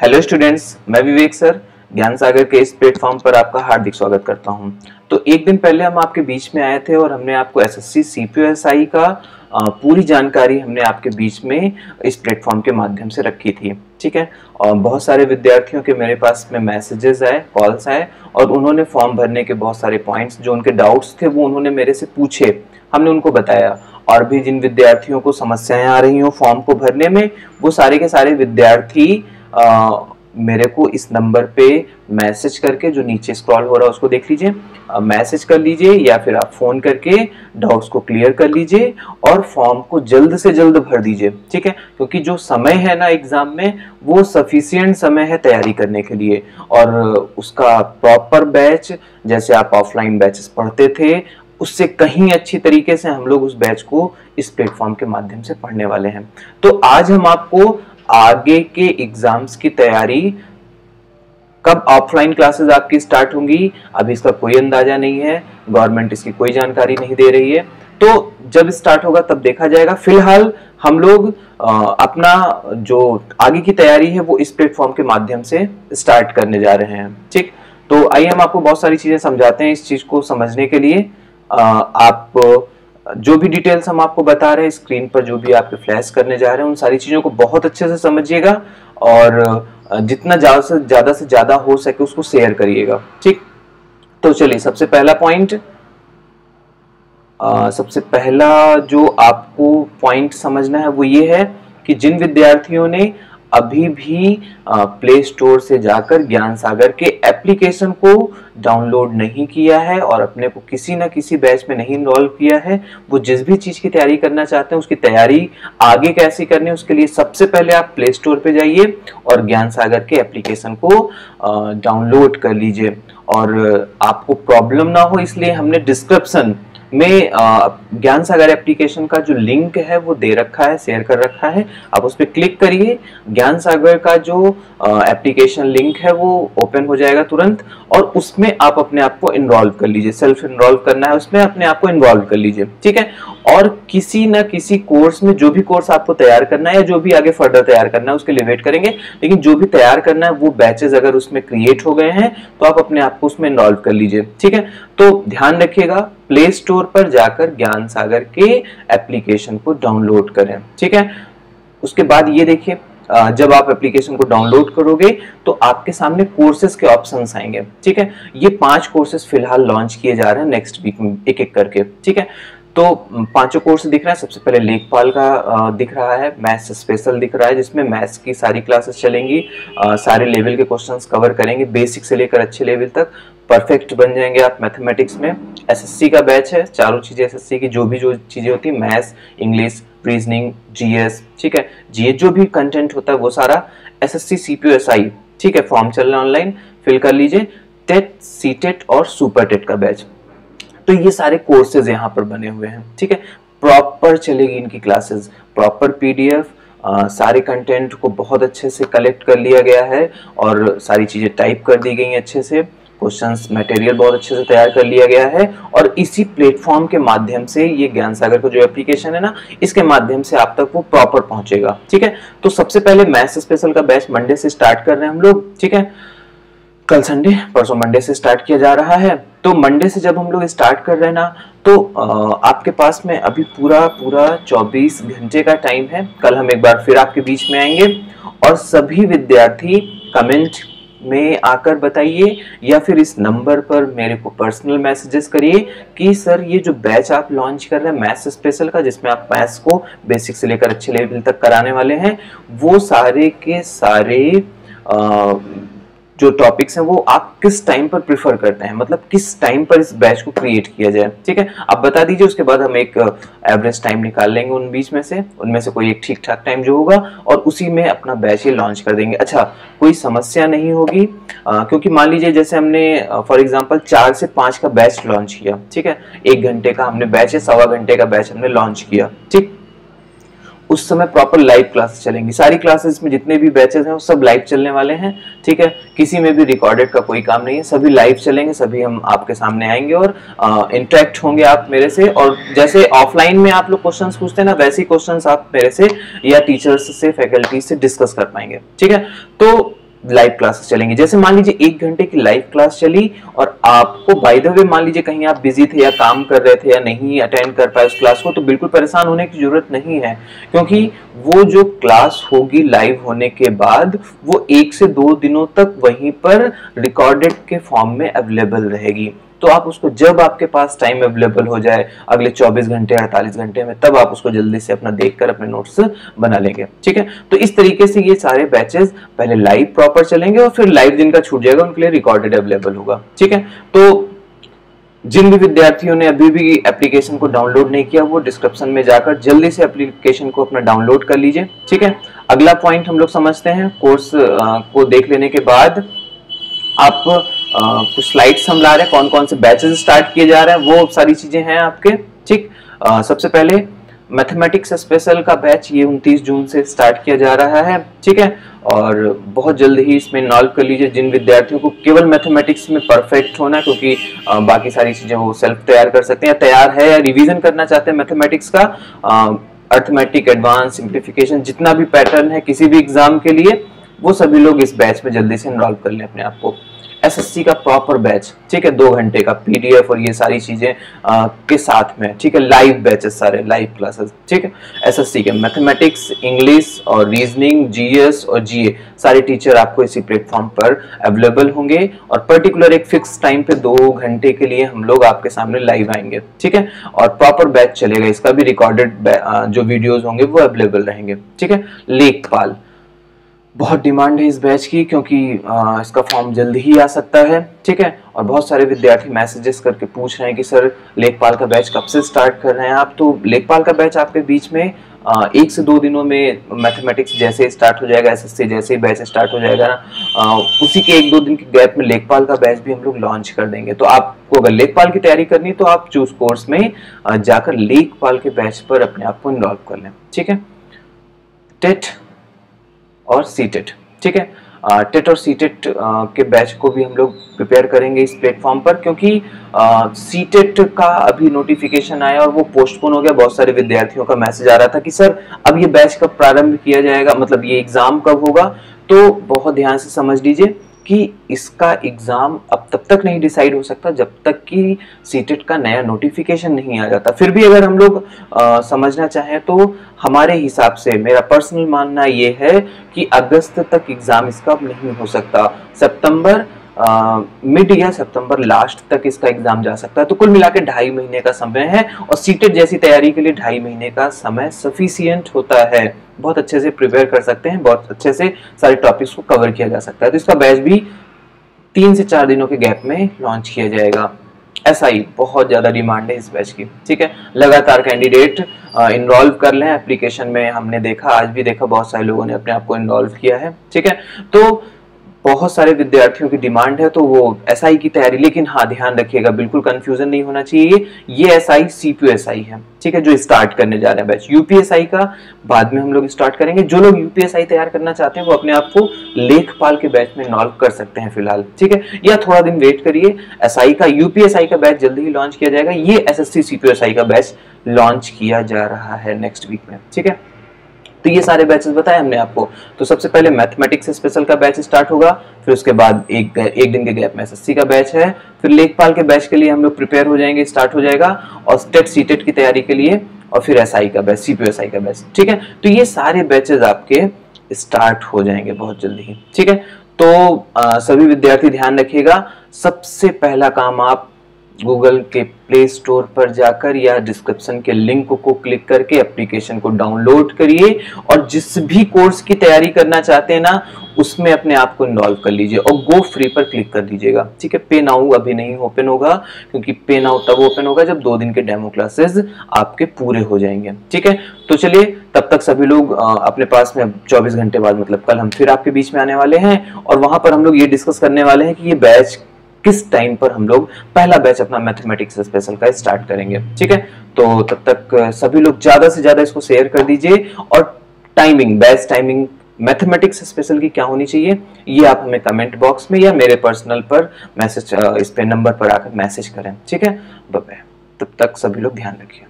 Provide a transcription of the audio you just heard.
Hello students, मैं विवेक sir ज्ञान सागर के इस प्लेटफॉर्म पर आपका हार्दिक स्वागत करता हूं। तो एक दिन पहले हम आपके बीच में आए थे और हमने आपको एसएससी सीपीएसआई का पूरी जानकारी हमने आपके बीच में इस प्लेटफॉर्म के माध्यम से रखी थी। ठीक है, और बहुत सारे विद्यार्थियों के मेरे पास में मैसेजेस आए, कॉल्स आए और उन्होंने फॉर्म भरने के बहुत सारे पॉइंट्स जो उनके डाउट्स थे वो उन्होंने मेरे से पूछे, हमने उनको बताया। और भी जिन विद्यार्थियों को समस्याएं आ रही हो फॉर्म को भरने में, वो सारे के सारे विद्यार्थी मेरे को इस नंबर पे मैसेज करके, जो नीचे स्क्रॉल हो रहा है उसको देख लीजिए, मैसेज कर लीजिए या फिर आप फोन करके डाउट्स को क्लियर कर लीजिए और फॉर्म को जल्द से जल्द भर दीजिए। ठीक है, क्योंकि जो समय है ना एग्जाम में, वो सफिशिएंट समय है तैयारी करने के लिए। और उसका प्रॉपर बैच, जैसे आप ऑफलाइन बैचेस पढ़ते थे, उससे कहीं अच्छी तरीके से हम लोग उस बैच को इस प्लेटफॉर्म के माध्यम से पढ़ने वाले हैं। तो आज हम आपको आगे के एग्जाम्स की तैयारी, कब ऑफलाइन क्लासेस आपकी स्टार्ट होंगी अभी इसका कोई अंदाजा नहीं है, गवर्नमेंट इसकी कोई जानकारी नहीं दे रही है, तो जब स्टार्ट होगा तब देखा जाएगा। फिलहाल हम लोग अपना जो आगे की तैयारी है वो इस प्लेटफॉर्म के माध्यम से स्टार्ट करने जा रहे हैं। ठीक, तो आइए हम आपको बहुत सारी चीजें समझाते हैं। इस चीज को समझने के लिए आप जो भी डिटेल्स हम आपको बता रहे हैं, स्क्रीन पर जो भी आपके फ्लैश करने जा रहे हैं, उन सारी चीजों को बहुत अच्छे से समझिएगा और जितना ज्यादा से ज्यादा हो सके उसको शेयर करिएगा। ठीक, तो चलिए सबसे पहला पॉइंट, सबसे पहला जो आपको पॉइंट समझना है वो ये है कि जिन विद्यार्थियों ने अभी भी प्ले स्टोर से जाकर ज्ञान सागर के एप्लीकेशन को डाउनलोड नहीं किया है और अपने को किसी न किसी बैच में नहीं इन्वॉल्व किया है, वो जिस भी चीज की तैयारी करना चाहते हैं उसकी तैयारी आगे कैसे करनी है, उसके लिए सबसे पहले आप प्ले स्टोर पे जाइए और ज्ञान सागर के एप्लीकेशन को डाउनलोड कर लीजिए। और आपको प्रॉब्लम ना हो इसलिए हमने डिस्क्रिप्शन में ज्ञान सागर एप्लीकेशन का जो लिंक है वो दे रखा है, शेयर कर रखा है। आप उस पर क्लिक करिए, ज्ञान सागर का जो एप्लीकेशन लिंक है वो ओपन हो जाएगा तुरंत और उसमें आप अपने आप को इन्वॉल्व कर लीजिए। सेल्फ इन्वॉल्व करना है, उसमें अपने आप को इन्वॉल्व कर लीजिए। ठीक है, और किसी न किसी कोर्स में, जो भी कोर्स आपको तैयार करना है या जो भी आगे फर्दर तैयार करना है उसके लिए वेट करेंगे, लेकिन जो भी तैयार करना है वो बैचेस अगर उसमें क्रिएट हो गए हैं तो आप अपने आप को उसमें इन्वॉल्व कर लीजिए। ठीक है, तो ध्यान रखिएगा, प्ले स्टोर पर जाकर ज्ञान सागर के एप्लीकेशन को डाउनलोड करें। ठीक है, उसके बाद ये देखिए, जब आप एप्लीकेशन को डाउनलोड करोगे तो आपके सामने कोर्सेज के ऑप्शंस आएंगे। ठीक है, ये 5 कोर्सेज फिलहाल लॉन्च किए जा रहे हैं नेक्स्ट वीक में एक एक करके। ठीक है, तो 5 कोर्स दिख रहा है। सबसे पहले लेखपाल का दिख रहा है, मैथ्स स्पेशल दिख रहा है जिसमें मैथ्स की सारी क्लासेस चलेंगी, सारे लेवल के क्वेश्चंस कवर करेंगे, बेसिक से लेकर अच्छे लेवल तक परफेक्ट बन जाएंगे आप मैथमेटिक्स में। एसएससी का बैच है, चारों चीजें एसएससी की जो चीजें होती है, मैथ्स, इंग्लिश, रीजनिंग, जीएस। ठीक है, जीएस जो भी कंटेंट होता है वो सारा एसएससी सीपीएसआई। ठीक है, फॉर्म चल रहा है ऑनलाइन, फिल कर लीजिए। टेट, सीटेट और सुपर टेट का बैच, तो ये सारे कोर्सेज यहाँ पर बने हुए हैं। ठीक है, प्रॉपर चलेगी इनकी क्लासेस, प्रॉपर पीडीएफ, सारे कंटेंट को बहुत अच्छे से कलेक्ट कर लिया गया है और सारी चीजें टाइप कर दी गई हैं अच्छे से, क्वेश्चंस मटेरियल बहुत अच्छे से तैयार कर लिया गया है और इसी प्लेटफॉर्म के माध्यम से ये ज्ञान सागर का जो एप्लीकेशन है ना, इसके माध्यम से आप तक वो प्रॉपर पहुंचेगा। ठीक है, तो सबसे पहले मैथ्स स्पेशल का बैच मंडे से स्टार्ट कर रहे हैं हम लोग। ठीक है, कल संडे, परसों मंडे से स्टार्ट किया जा रहा है। तो मंडे से जब हम लोग स्टार्ट कर रहे हैं ना, तो आपके पास में अभी पूरा 24 घंटे का टाइम है। कल हम एक बार फिर आपके बीच में आएंगे और सभी विद्यार्थी कमेंट में आकर बताइए या फिर इस नंबर पर मेरे को पर्सनल मैसेजेस करिए कि सर ये जो बैच आप लॉन्च कर रहे हैं मैथ्स स्पेशल का, जिसमें आप मैथ्स को बेसिक से लेकर अच्छे लेवल तक कराने वाले हैं, वो सारे के सारे जो टॉपिक्स हैं वो आप किस टाइम पर प्रिफर करते हैं, मतलब किस टाइम पर इस बैच को क्रिएट किया जाए। ठीक है, आप बता दीजिए, उसके बाद हम एक एवरेज टाइम निकाल लेंगे उन बीच में से, उनमें से कोई एक ठीक ठाक टाइम जो होगा और उसी में अपना बैच ही लॉन्च कर देंगे। अच्छा, कोई समस्या नहीं होगी क्योंकि मान लीजिए जैसे हमने फॉर एग्जांपल 4 से 5 का बैच लॉन्च किया। ठीक है, 1 घंटे का हमने बैच है, 1.25 घंटे का बैच हमने लॉन्च किया। ठीक, उस समय प्रॉपर लाइव क्लासेस चलेंगी, सारी क्लासेस में जितने भी बैचेस हैं वो सब लाइव चलने वाले हैं। ठीक है, किसी में भी रिकॉर्डेड का कोई काम नहीं है, सभी लाइव चलेंगे, सभी हम आपके सामने आएंगे और इंटरेक्ट होंगे आप मेरे से। और जैसे ऑफलाइन में आप लोग क्वेश्चंस पूछते हैं ना, वैसे ही क्वेश्चंस आप मेरे से या टीचर्स से, फैकल्टी से डिस्कस कर पाएंगे। ठीक है, तो लाइव क्लासेस चलेंगी। जैसे मान लीजिए 1 घंटे की लाइव क्लास चली और आपको बाय द वे मान लीजिए कहीं आप बिजी थे या काम कर रहे थे या नहीं अटेंड कर पाए उस क्लास को, तो बिल्कुल परेशान होने की जरूरत नहीं है, क्योंकि वो जो क्लास होगी लाइव होने के बाद वो 1 से 2 दिनों तक वहीं पर रिकॉर्डेड के फॉर्म में अवेलेबल रहेगी। तो आप उसको जब आपके पास टाइम अवेलेबल हो जाए अगले 24 घंटे 48 घंटे में, तब आप उसको जल्दी से अपना देखकर अपने नोट्स बना लेंगे। ठीक है, तो इस तरीके से ये सारे बैचेस पहले लाइव प्रॉपर चलेंगे और फिर लाइव जिनका छूट जाएगा उनके लिए रिकॉर्डेड अवेलेबल होगा। ठीक है, तो जिन भी विद्यार्थियों ने अभी भी एप्लीकेशन को डाउनलोड नहीं किया वो डिस्क्रिप्शन में जाकर जल्दी से एप्लीकेशन को अपना डाउनलोड कर लीजिए। ठीक है, अगला पॉइंट हम लोग समझते हैं। कोर्स को देख लेने के बाद आप कुछ स्लाइड्स हम ला रहे हैं, कौन कौन से बैचेस स्टार्ट किए जा रहे हैं वो सारी चीजें हैं आपके। ठीक, सबसे पहले मैथमेटिक्स स्पेशल का बैच ये 29 जून से स्टार्ट किया जा रहा है। ठीक है, और बहुत जल्द ही इसमें इनरोल कर लीजिए जिन विद्यार्थियों को केवल मैथमेटिक्स में परफेक्ट होना है, क्योंकि बाकी सारी चीजें वो सेल्फ तैयार कर सकते हैं, तैयार है या रिवीजन करना चाहते हैं मैथमेटिक्स का, अर्थमेटिक, एडवांस, सिंप्लीफिकेशन, जितना भी पैटर्न है किसी भी एग्जाम के लिए, वो सभी लोग इस बैच में जल्दी से इनरोल कर लें अपने आप को। एसएससी का प्रॉपर बैच, ठीक है, 2 घंटे का पीडीएफ और ये सारी चीजें के साथ में, ठीक है, लाइव बैचेस, सारे लाइव क्लासेस। ठीक है, एसएससी के मैथमेटिक्स, इंग्लिश और रीजनिंग, जीएस और जीए सारे टीचर आपको इसी प्लेटफॉर्म पर अवेलेबल होंगे और पर्टिकुलर एक फिक्स टाइम पे 2 घंटे के लिए हम लोग आपके सामने लाइव आएंगे। ठीक है, और प्रॉपर बैच चलेगा, इसका भी रिकॉर्डेड जो वीडियोज होंगे वो अवेलेबल रहेंगे। ठीक है, लेखपाल, बहुत डिमांड है इस बैच की, क्योंकि इसका फॉर्म जल्द ही आ सकता है। ठीक है, और बहुत सारे विद्यार्थी मैसेजेस करके पूछ रहे हैं कि सर लेखपाल का बैच कब से स्टार्ट कर रहे हैं आप। तो लेखपाल का बैच आपके बीच में 1 से 2 दिनों में मैथमेटिक्स जैसे स्टार्ट हो जाएगा, एसएससी जैसे ही बैच स्टार्ट हो जाएगा ना, उसी के 1-2 दिन के गैप में लेखपाल का बैच भी हम लोग लॉन्च कर देंगे। तो आपको अगर लेखपाल की तैयारी करनी तो आप चूज कोर्स में जाकर लेखपाल के बैच पर अपने आप को इनरोल कर लें। ठीक है, टेट और सीटेट, ठीक है, टेट और सीटेट के बैच को भी हम लोग प्रिपेयर करेंगे इस प्लेटफॉर्म पर, क्योंकि सीटेट का अभी नोटिफिकेशन आया और वो पोस्टपोन हो गया। बहुत सारे विद्यार्थियों का मैसेज आ रहा था कि सर अब ये बैच कब प्रारंभ किया जाएगा, मतलब ये एग्जाम कब होगा। तो बहुत ध्यान से समझ लीजिए कि इसका एग्जाम अब तब तक नहीं डिसाइड हो सकता जब तक कि सीटेट का नया नोटिफिकेशन नहीं आ जाता। फिर भी अगर हम लोग समझना चाहें तो हमारे हिसाब से, मेरा पर्सनल मानना ये है कि अगस्त तक एग्जाम इसका नहीं हो सकता, सितंबर मिड या सितंबर लास्ट तक इसका एग्जाम जा सकता है। तो कुल मिलाकर 2.5 महीने का समय है और सीटेट जैसी तैयारी के लिए 2.5 महीने का समय सफिशिएंट होता है। बहुत अच्छे से प्रिपेयर कर सकते हैं, बहुत अच्छे से सारे टॉपिक्स को कवर किया जा सकता है। तो इसका बैच भी 3 से 4 दिनों के गैप में लॉन्च किया जाएगा। एसआई, बहुत ज्यादा डिमांड है इस बैच की। ठीक है, लगातार कैंडिडेट इनरोल्व कर लें एप्लीकेशन में। हमने देखा, आज भी देखा, बहुत सारे लोगों ने अपने आप को इनरोल्व किया है। ठीक है, तो बहुत सारे विद्यार्थियों की डिमांड है तो वो एसआई की तैयारी, लेकिन हाँ ध्यान रखिएगा, बिल्कुल कंफ्यूजन नहीं होना चाहिए, ये एसआई सीपीएसआई है। ठीक है, जो स्टार्ट करने जा रहे हैं बैच। यूपीएसआई का बाद में हम लोग स्टार्ट करेंगे। जो लोग यूपीएसआई तैयार करना चाहते हैं वो अपने आप को लेखपाल के बैच में इन्वॉल्व कर सकते हैं फिलहाल। ठीक है, या थोड़ा दिन वेट करिए, एसआई का, यूपीएसआई का बैच जल्दी ही लॉन्च किया जाएगा। ये एसएससी सीपीएसआई का बैच लॉन्च किया जा रहा है नेक्स्ट वीक में। ठीक है, तो ये सारे बैचेस बताए हमने आपको। तो सबसे पहले मैथमेटिक्स स्पेशल का बैच स्टार्ट होगा, फिर उसके बाद एक दिन के गैप में एसएससी का बैच है, फिर लेखपाल के बैच के लिए हम लोग प्रिपेयर हो जाएंगे, स्टार्ट हो जाएगा, और टेट सीटेट की तैयारी के लिए, और फिर एसआई का बैच, सीपीएसआई का बैच। ठीक है, तो ये सारे बैचेस आपके स्टार्ट हो जाएंगे बहुत जल्दी ही। ठीक है, तो सभी विद्यार्थी ध्यान रखिएगा, सबसे पहला काम आप गूगल के प्ले स्टोर पर जाकर या डिस्क्रिप्शन के लिंक को क्लिक करके एप्लीकेशन को डाउनलोड करिए और जिस भी कोर्स की तैयारी करना चाहते हैं ना उसमें अपने आप को इन्वॉल्व कर लीजिए और गो फ्री पर क्लिक कर दीजिएगा। ठीक है, पे नाउ अभी नहीं ओपन होगा, क्योंकि पे नाउ तब ओपन होगा जब 2 दिन के डेमो क्लासेस आपके पूरे हो जाएंगे। ठीक है, तो चलिए, तब तक सभी लोग अपने पास में 24 घंटे बाद, मतलब कल, हम फिर आपके बीच में आने वाले हैं और वहां पर हम लोग ये डिस्कस करने वाले हैं कि ये बैच किस टाइम पर हम लोग पहला बैच अपना मैथमेटिक्स स्पेशल का स्टार्ट करेंगे। ठीक है, तो तब तक सभी लोग ज्यादा से ज्यादा इसको शेयर कर दीजिए और timing, batch timing mathematics special की क्या होनी चाहिए ये आप हमें कमेंट बॉक्स में या मेरे पर्सनल पर मैसेज, इस पे नंबर पर आकर मैसेज करें। ठीक है, बाय बाय, तब तक सभी लोग ध्यान रखिए।